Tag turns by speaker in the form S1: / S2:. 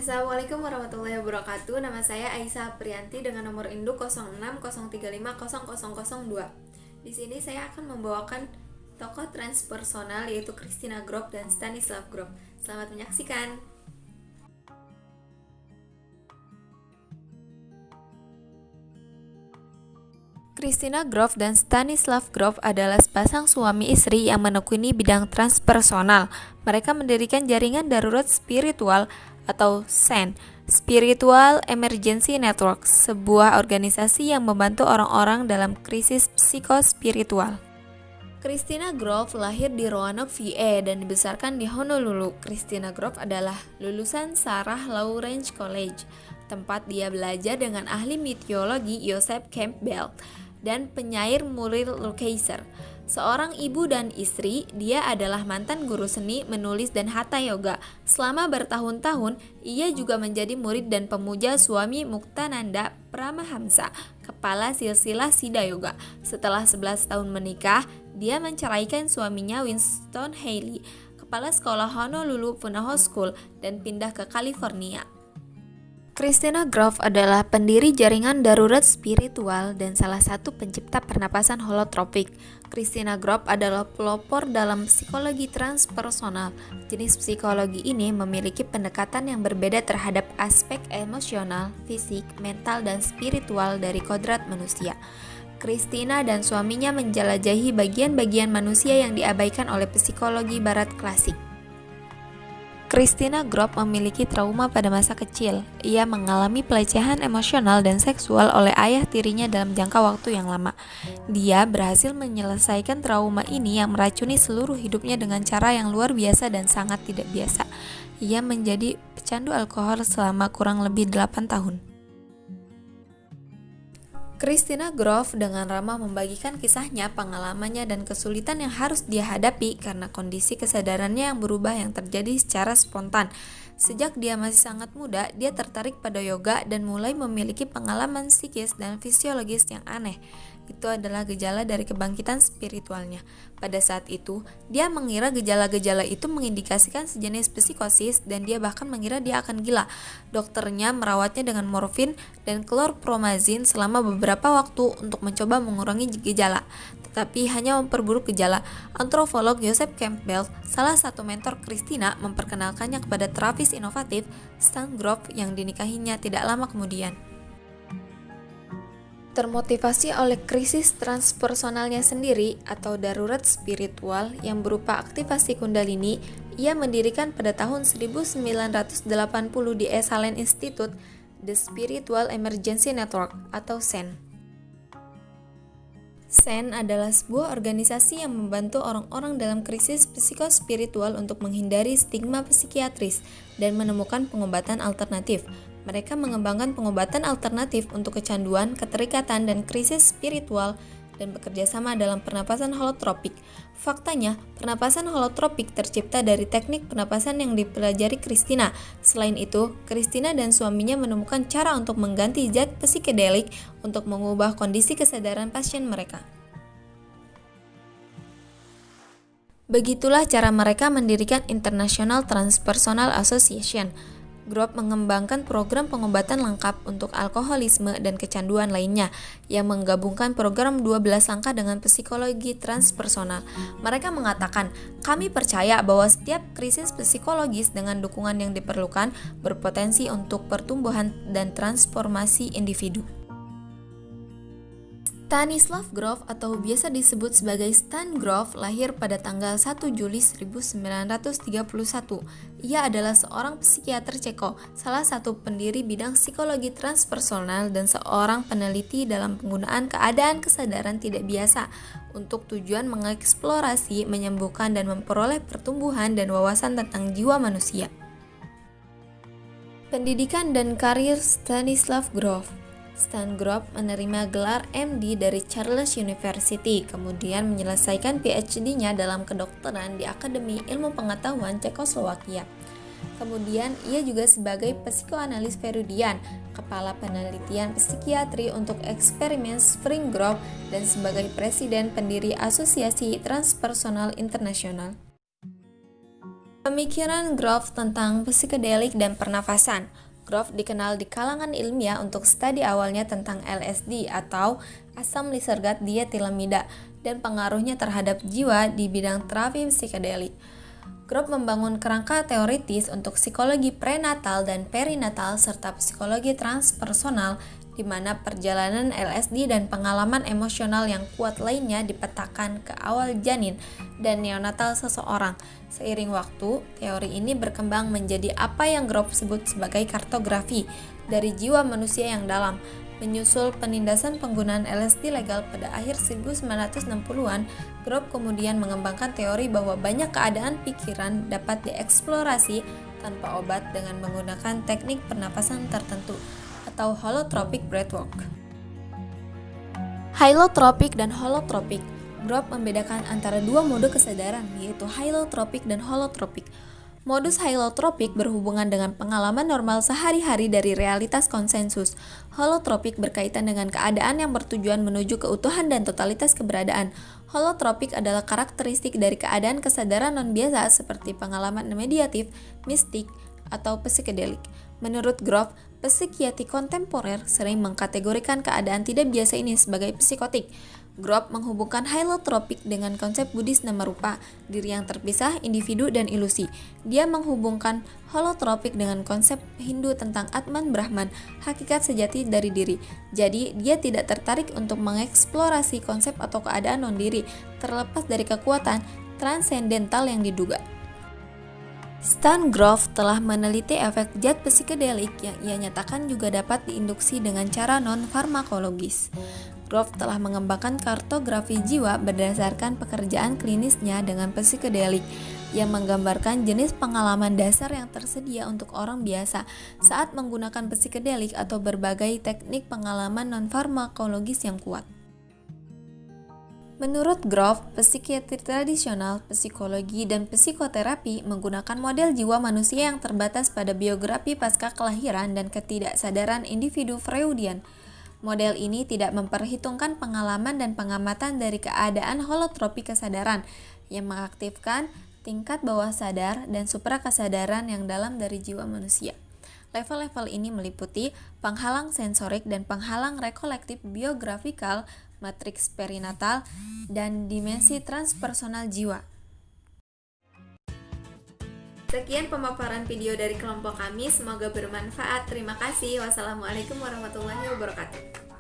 S1: Assalamualaikum warahmatullahi wabarakatuh. Nama saya Aisyah Priyanti dengan nomor induk 0603500002. Di sini saya akan membawakan tokoh transpersonal yaitu Christina Grof dan Stanislav Grof. Selamat menyaksikan. Christina Grof dan Stanislav Grof adalah sepasang suami istri yang menekuni bidang transpersonal. Mereka mendirikan jaringan darurat spiritual atau SEN, Spiritual Emergency Network, sebuah organisasi yang membantu orang-orang dalam krisis psikospiritual. Christina Grof lahir di Roanoke, VA dan dibesarkan di Honolulu. Christina Grof adalah lulusan Sarah Lawrence College, tempat dia belajar dengan ahli meteorologi Joseph Campbell dan penyair Muriel Rukeyser. Seorang ibu dan istri, dia adalah mantan guru seni, menulis, dan hatha yoga. Selama bertahun-tahun, ia juga menjadi murid dan pemuja Swami Muktananda Paramahamsa, kepala silsilah Siddha Yoga. Setelah 11 tahun menikah, dia menceraikan suaminya Winston Haley, kepala sekolah Honolulu Punahou School, dan pindah ke California. Christina Grof adalah pendiri jaringan darurat spiritual dan salah satu pencipta pernapasan holotropik. Christina Grof adalah pelopor dalam psikologi transpersonal. Jenis psikologi ini memiliki pendekatan yang berbeda terhadap aspek emosional, fisik, mental, dan spiritual dari kodrat manusia. Christina dan suaminya menjelajahi bagian-bagian manusia yang diabaikan oleh psikologi barat klasik. Christina Grof memiliki trauma pada masa kecil. Ia mengalami pelecehan emosional dan seksual oleh ayah tirinya dalam jangka waktu yang lama. Dia berhasil menyelesaikan trauma ini yang meracuni seluruh hidupnya dengan cara yang luar biasa dan sangat tidak biasa. Ia menjadi pecandu alkohol selama kurang lebih 8 tahun. Christina Grof dengan ramah membagikan kisahnya, pengalamannya, dan kesulitan yang harus dia hadapi karena kondisi kesadarannya yang berubah yang terjadi secara spontan. Sejak dia masih sangat muda, dia tertarik pada yoga dan mulai memiliki pengalaman psikis dan fisiologis yang aneh. Itu adalah gejala dari kebangkitan spiritualnya. Pada saat itu, dia mengira gejala-gejala itu mengindikasikan sejenis psikosis dan dia bahkan mengira dia akan gila. Dokternya merawatnya dengan morfin dan klorpromazin selama beberapa waktu untuk mencoba mengurangi gejala, tetapi hanya memperburuk gejala. Antropolog Joseph Campbell, salah satu mentor Christina, memperkenalkannya kepada terapis inovatif Stan Grof yang dinikahinya tidak lama kemudian. Termotivasi oleh krisis transpersonalnya sendiri atau darurat spiritual yang berupa aktivasi kundalini, ia mendirikan pada tahun 1980 di Esalen Institute The Spiritual Emergency Network atau SEN. SEN adalah sebuah organisasi yang membantu orang-orang dalam krisis psikospiritual untuk menghindari stigma psikiatris dan menemukan pengobatan alternatif. Mereka mengembangkan pengobatan alternatif untuk kecanduan, keterikatan, dan krisis spiritual dan bekerja sama dalam pernapasan holotropik. Faktanya, pernapasan holotropik tercipta dari teknik pernapasan yang dipelajari Christina. Selain itu, Christina dan suaminya menemukan cara untuk mengganti zat psikedelik untuk mengubah kondisi kesadaran pasien mereka. Begitulah cara mereka mendirikan International Transpersonal Association. Grof mengembangkan program pengobatan lengkap untuk alkoholisme dan kecanduan lainnya yang menggabungkan program 12 langkah dengan psikologi transpersonal. Mereka mengatakan, kami percaya bahwa setiap krisis psikologis dengan dukungan yang diperlukan berpotensi untuk pertumbuhan dan transformasi individu. Stanislav Grof atau biasa disebut sebagai Stan Grof lahir pada tanggal 1 Juli 1931. Ia adalah seorang psikiater Ceko, salah satu pendiri bidang psikologi transpersonal dan seorang peneliti dalam penggunaan keadaan kesadaran tidak biasa untuk tujuan mengeksplorasi, menyembuhkan, dan memperoleh pertumbuhan dan wawasan tentang jiwa manusia. Pendidikan dan karir Stanislav Grof. Stan Grof menerima gelar MD dari Charles University, kemudian menyelesaikan PhD-nya dalam kedokteran di Akademi Ilmu Pengetahuan Cekoslowakia. Kemudian ia juga sebagai psikoanalis Freudian, kepala penelitian psikiatri untuk eksperimen Spring Grof, dan sebagai presiden pendiri Asosiasi Transpersonal Internasional. Pemikiran Grof tentang psikedelik dan pernafasan. Grof dikenal di kalangan ilmiah untuk studi awalnya tentang LSD atau asam lisergat dietilamida dan pengaruhnya terhadap jiwa di bidang terapi psikedelik. Grof membangun kerangka teoritis untuk psikologi prenatal dan perinatal serta psikologi transpersonal di mana perjalanan LSD dan pengalaman emosional yang kuat lainnya dipetakan ke awal janin dan neonatal seseorang. Seiring waktu, teori ini berkembang menjadi apa yang Grof sebut sebagai kartografi dari jiwa manusia yang dalam. Menyusul penindasan penggunaan LSD legal pada akhir 1960-an, Grof kemudian mengembangkan teori bahwa banyak keadaan pikiran dapat dieksplorasi tanpa obat dengan menggunakan teknik pernapasan tertentu atau holotropic breathwork. Hylotropic dan holotropic. Grof membedakan antara dua mode kesadaran, yaitu hylotropic dan holotropic. Modus hylotropic berhubungan dengan pengalaman normal sehari-hari dari realitas konsensus. Holotropic berkaitan dengan keadaan yang bertujuan menuju keutuhan dan totalitas keberadaan. Holotropic adalah karakteristik dari keadaan kesadaran non-biasa seperti pengalaman mediatif, mistik, atau psikedelik. Menurut Grof, psikiatri kontemporer sering mengkategorikan keadaan tidak biasa ini sebagai psikotik. Grof menghubungkan hylotropic dengan konsep Buddhis nama rupa, diri yang terpisah, individu, dan ilusi. Dia menghubungkan holotropic dengan konsep Hindu tentang Atman Brahman, hakikat sejati dari diri. Jadi, dia tidak tertarik untuk mengeksplorasi konsep atau keadaan non-diri, terlepas dari kekuatan transendental yang diduga. Stan Grof telah meneliti efek zat psikedelik yang ia nyatakan juga dapat diinduksi dengan cara non-farmakologis. Grof telah mengembangkan kartografi jiwa berdasarkan pekerjaan klinisnya dengan psikedelik yang menggambarkan jenis pengalaman dasar yang tersedia untuk orang biasa saat menggunakan psikedelik atau berbagai teknik pengalaman non-farmakologis yang kuat. Menurut Grof, psikiatri tradisional, psikologi, dan psikoterapi menggunakan model jiwa manusia yang terbatas pada biografi pasca kelahiran dan ketidaksadaran individu Freudian. Model ini tidak memperhitungkan pengalaman dan pengamatan dari keadaan holotropi kesadaran yang mengaktifkan tingkat bawah sadar dan suprakesadaran yang dalam dari jiwa manusia. Level-level ini meliputi penghalang sensorik dan penghalang rekolektif biografikal, matriks perinatal, dan dimensi transpersonal jiwa. Sekian pemaparan video dari kelompok kami, semoga bermanfaat. Terima kasih. Wassalamualaikum warahmatullahi wabarakatuh.